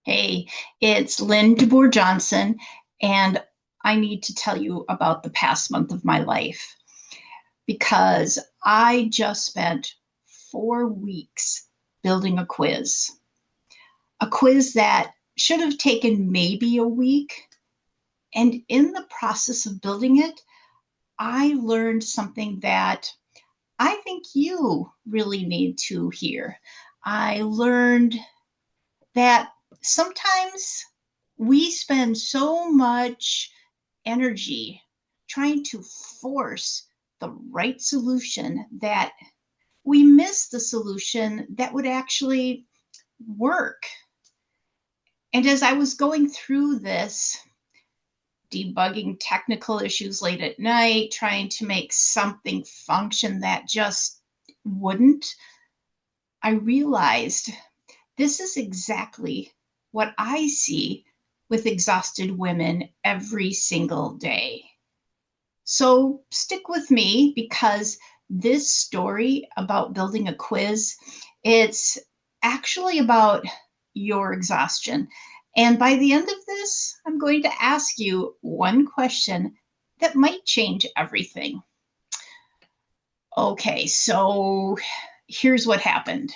Hey, it's Lynn DeBoer Johnson, and I need to tell you about the past month of my life because I just spent 4 weeks building a quiz that should have taken maybe a week. And in the process of building it, I learned something that I think you really need to hear. I learned that sometimes we spend so much energy trying to force the right solution that we miss the solution that would actually work. And as I was going through this, debugging technical issues late at night, trying to make something function that just wouldn't, I realized this is exactly what I see with exhausted women every single day. So stick with me because this story about building a quiz, it's actually about your exhaustion. And by the end of this, I'm going to ask you one question that might change everything. Okay, so here's what happened.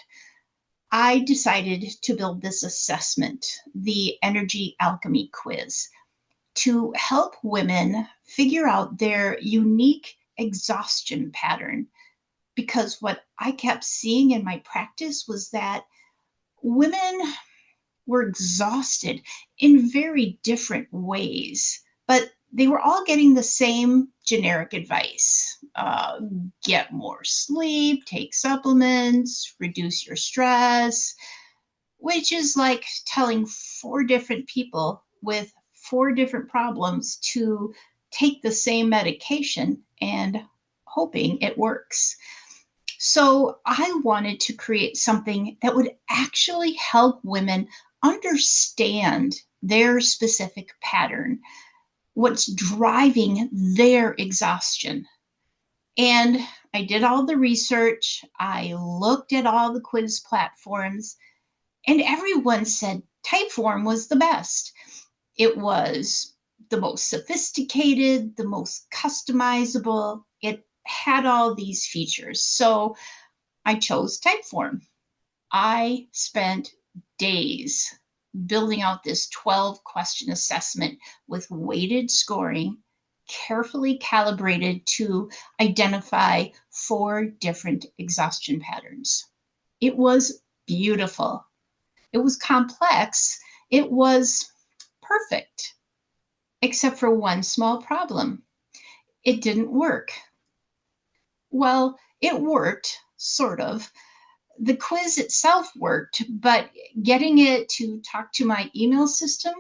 I decided to build this assessment, the Energy Alchemy Quiz, to help women figure out their unique exhaustion pattern. Because what I kept seeing in my practice was that women were exhausted in very different ways, but they were all getting the same generic advice. Get more sleep, take supplements, reduce your stress, which is like telling four different people with four different problems to take the same medication and hoping it works. So I wanted to create something that would actually help women understand their specific pattern, what's driving their exhaustion. And I did all the research. I looked at all the quiz platforms, and everyone said Typeform was the best. It was the most sophisticated, the most customizable. It had all these features. So I chose Typeform. I spent days building out this 12 question assessment with weighted scoring, carefully calibrated to identify four different exhaustion patterns. It was beautiful. It was complex. It was perfect, except for one small problem. It didn't work. Well, it worked, sort of. The quiz itself worked, but getting it to talk to my email system,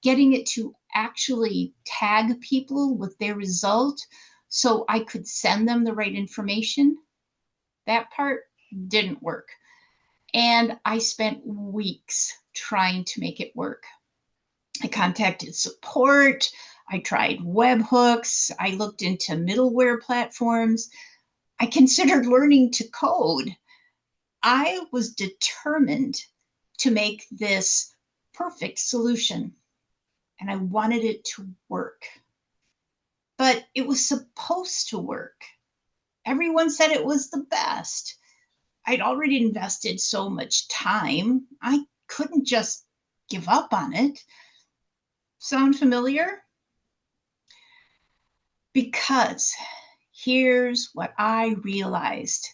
getting it to actually tag people with their result so I could send them the right information, that part didn't work. And I spent weeks trying to make it work. I contacted support. I tried webhooks. I looked into middleware platforms. I considered learning to code. I was determined to make this perfect solution, and I wanted it to work. But it was supposed to work. Everyone said it was the best. I'd already invested so much time, I couldn't just give up on it. Sound familiar? Because here's what I realized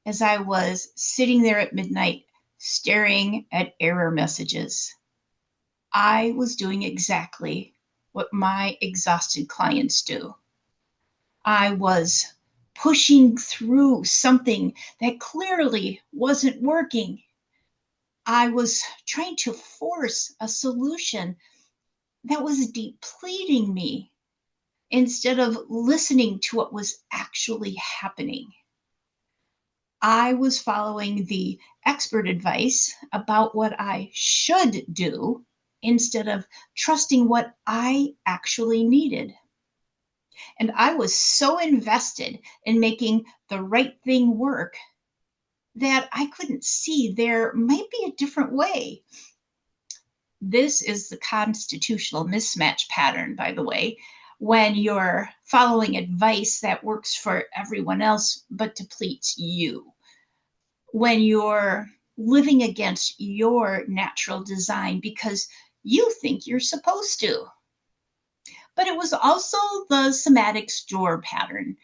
as I was sitting there at midnight staring at error messages. I was doing exactly what my exhausted clients do. I was pushing through something that clearly wasn't working. I was trying to force a solution that was depleting me instead of listening to what was actually happening. I was following the expert advice about what I should do instead of trusting what I actually needed. And I was so invested in making the right thing work that I couldn't see there might be a different way. This is the constitutional mismatch pattern, by the way, when you're following advice that works for everyone else but depletes you. When you're living against your natural design because you think you're supposed to. But it was also the somatic storer pattern,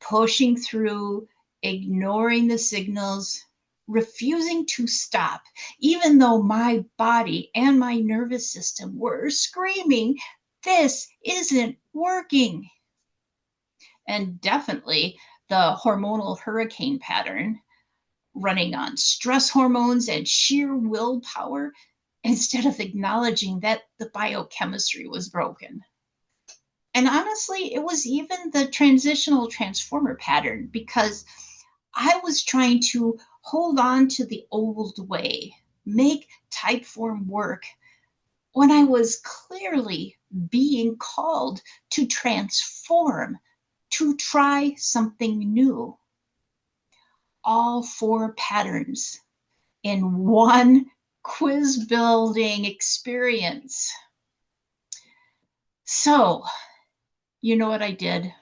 pushing through, ignoring the signals, refusing to stop, even though my body and my nervous system were screaming, this isn't working. And definitely the hormonal hurricane pattern, running on stress hormones and sheer willpower instead of acknowledging that the biochemistry was broken. And honestly, it was even the transitional transformer pattern because I was trying to hold on to the old way, make Typeform work when I was clearly being called to transform, to try something new. All four patterns in one quiz building experience. So, you know what I did?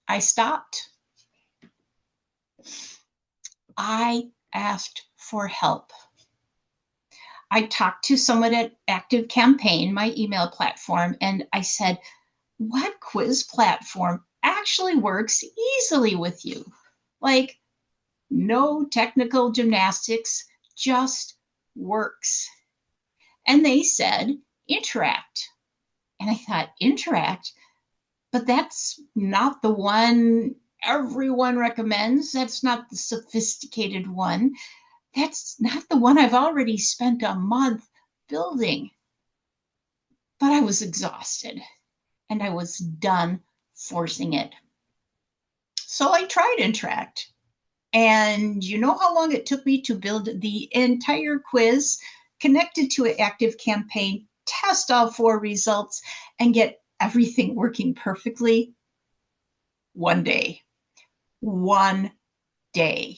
I stopped. I asked for help. I talked to someone at Active Campaign, my email platform, and I said, what quiz platform actually works easily with you? Like, no technical gymnastics, just works. And they said, Interact. And I thought, Interact? But that's not the one everyone recommends. That's not the sophisticated one. That's not the one I've already spent a month building. But I was exhausted and I was done forcing it. So I tried Interact. And you know how long it took me to build the entire quiz, connected to an Active Campaign, test all four results, and get everything working perfectly? One day. One day.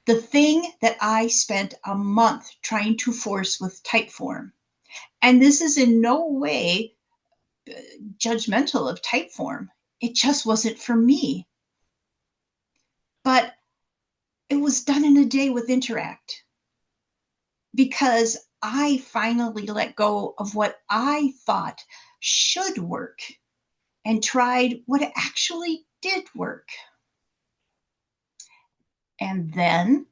The thing that I spent a month trying to force with Typeform, and this is in no way judgmental of Typeform, it just wasn't for me. But it was done in a day with Interact because I finally let go of what I thought should work and tried what actually did work. And then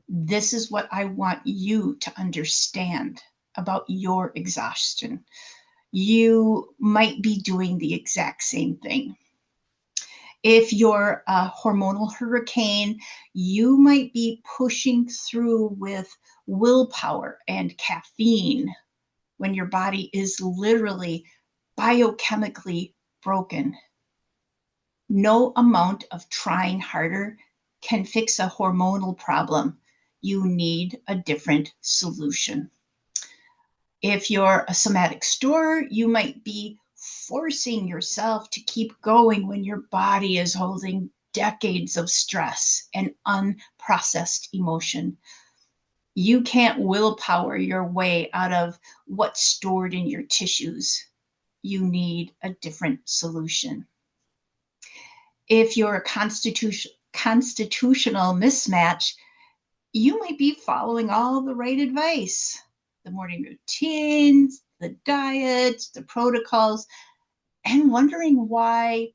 this is what I want you to understand about your exhaustion. You might be doing the exact same thing. If you're a hormonal hurricane, you might be pushing through with willpower and caffeine when your body is literally biochemically broken. No amount of trying harder can fix a hormonal problem. You need a different solution. If you're a somatic storer, you might be forcing yourself to keep going when your body is holding decades of stress and unprocessed emotion. You can't willpower your way out of what's stored in your tissues. You need a different solution. If you're a constitutional mismatch, you might be following all the right advice, the morning routines, the diets, the protocols, and wondering why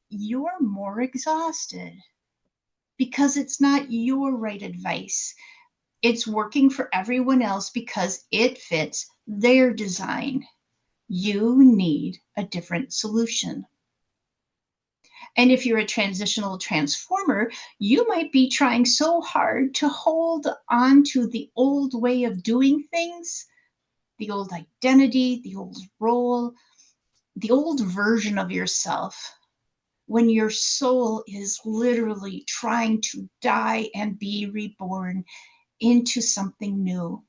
you're more exhausted because it's not your right advice. It's working for everyone else because it fits their design. You need a different solution. And if you're a transitional transformer, you might be trying so hard to hold on to the old way of doing things, the old identity, the old role, the old version of yourself, when your soul is literally trying to die and be reborn into something new.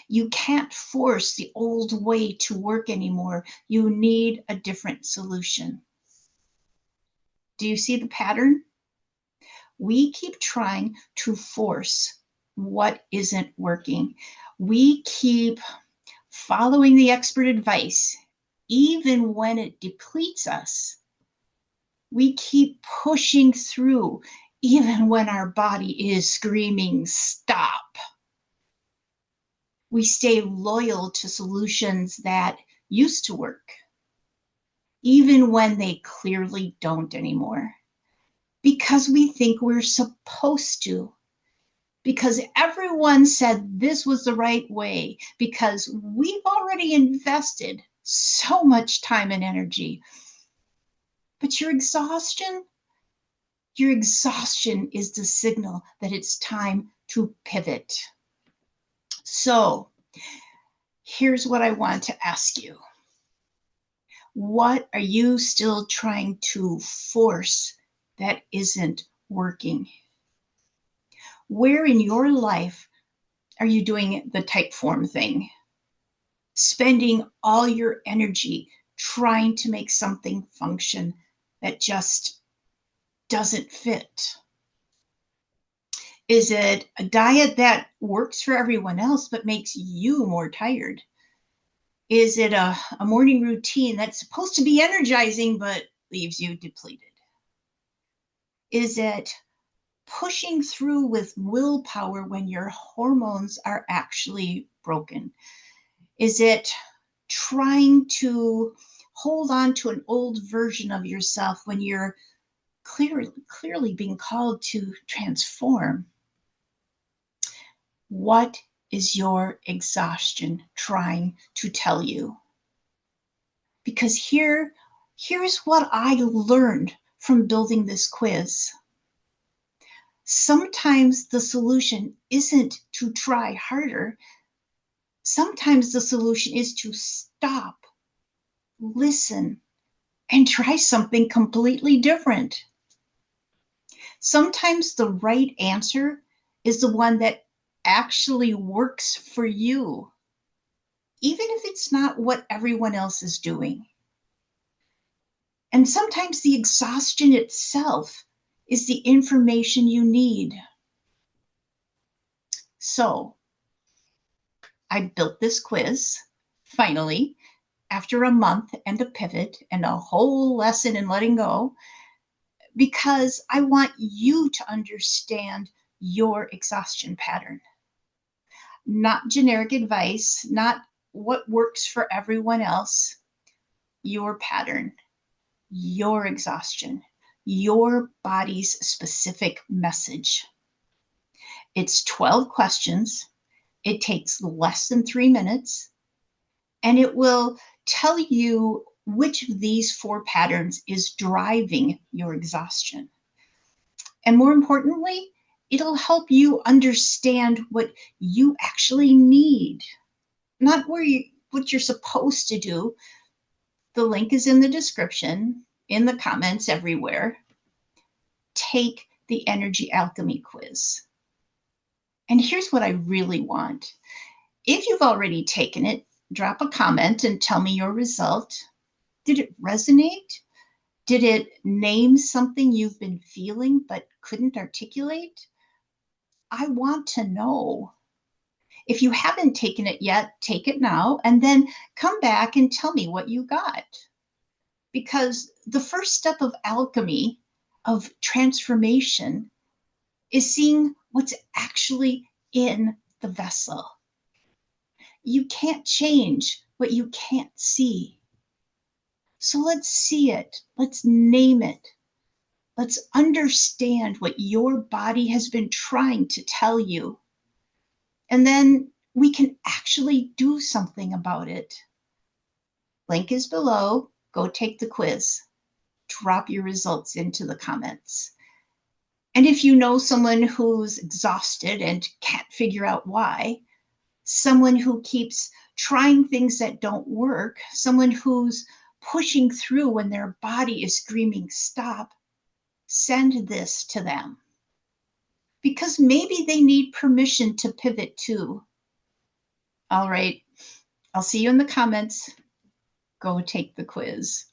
You can't force the old way to work anymore. You need a different solution. Do you see the pattern? We keep trying to force what isn't working. We keep following the expert advice, even when it depletes us. We keep pushing through, even when our body is screaming, stop. We stay loyal to solutions that used to work, even when they clearly don't anymore, because we think we're supposed to, because everyone said this was the right way, because we've already invested so much time and energy. But your exhaustion is the signal that it's time to pivot. So here's what I want to ask you. What are you still trying to force that isn't working? Where in your life are you doing the Typeform thing? Spending all your energy trying to make something function that just doesn't fit? Is it a diet that works for everyone else but makes you more tired? Is it a morning routine that's supposed to be energizing but leaves you depleted? Is it pushing through with willpower when your hormones are actually broken? Is it trying to hold on to an old version of yourself when you're clearly being called to transform? What is your exhaustion trying to tell you? Because here's what I learned from building this quiz. Sometimes the solution isn't to try harder. Sometimes the solution is to stop, listen, and try something completely different. Sometimes the right answer is the one that actually works for you, even if it's not what everyone else is doing. And sometimes the exhaustion itself is the information you need. So I built this quiz, finally, after a month and a pivot and a whole lesson in letting go, because I want you to understand your exhaustion pattern. Not generic advice, not what works for everyone else. Your pattern, your exhaustion, your body's specific message. It's 12 questions. It takes less than 3 minutes, and it will tell you which of these 4 patterns is driving your exhaustion. And more importantly, it'll help you understand what you actually need, not what you're supposed to do. The link is in the description, in the comments, everywhere. Take the Energy Alchemy Quiz. And here's what I really want. If you've already taken it, drop a comment and tell me your result. Did it resonate? Did it name something you've been feeling but couldn't articulate? I want to know. If you haven't taken it yet, take it now, and then come back and tell me what you got. Because the first step of alchemy, of transformation, is seeing what's actually in the vessel. You can't change what you can't see. So let's see it. Let's name it. Let's understand what your body has been trying to tell you. And then we can actually do something about it. Link is below. Go take the quiz. Drop your results into the comments. And if you know someone who's exhausted and can't figure out why, someone who keeps trying things that don't work, someone who's pushing through when their body is screaming stop, send this to them. Because maybe they need permission to pivot too. All right, I'll see you in the comments. Go take the quiz.